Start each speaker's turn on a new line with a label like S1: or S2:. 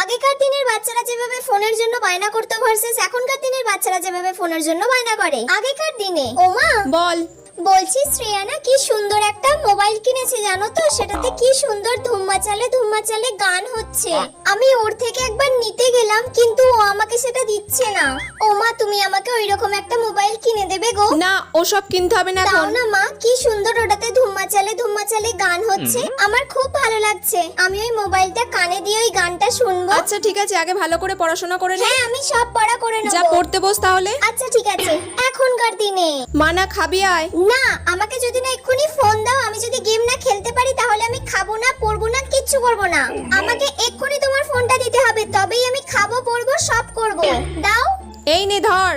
S1: আগেকার দিনের বাচ্চারা যেভাবে ফোনের জন্য বায়না করতো ভার্সেস এখনকার দিনের বাচ্চারা যেভাবে ফোনের জন্য বায়না করে। আগেকার দিনে ওমা
S2: বল।
S1: বলছি শ্রেয়া না কি সুন্দর একটা মোবাইল কিনেছে জানো তো, সেটাতে কি সুন্দর ধুম্মা চালে গান হচ্ছে। আমি ওর থেকে একবার নিতে গেলাম কিন্তু ও আমাকে সেটা দিচ্ছে না। ও মা তুমি আমাকে ওইরকম একটা মোবাইল কিনে দেবে গো?
S2: না ওসব কিনতে হবে না
S1: দাও
S2: এখন।
S1: না মা, কি সুন্দর ওটাতে ধুম্মা চালে গান হচ্ছে, আমার খুব ভালো লাগছে। আমি ওই মোবাইলটা কানে দিয়ে ওই গানটা শুনবো।
S2: আচ্ছা ঠিক আছে, আগে ভালো করে পড়াশোনা করে নে।
S1: হ্যাঁ আমি সব পড়া করে
S2: যা
S1: নেব।
S2: পড়তে বস তাহলে।
S1: আচ্ছা ঠিক আছে। এখনকার দিনে
S2: মানা খাবি আয়।
S1: না, আমাকে যদি না এক্ষুনি ফোন দাও, আমি যদি গেম না খেলতে পারি তাহলে আমি খাবো না, পড়বো না, কিচ্ছু করবো না। আমাকে এক্ষুনি তোমার ফোনটা দিতে হবে, তবেই আমি খাবো, পড়বো, সব করবো। দাও।
S2: এই নে ধর।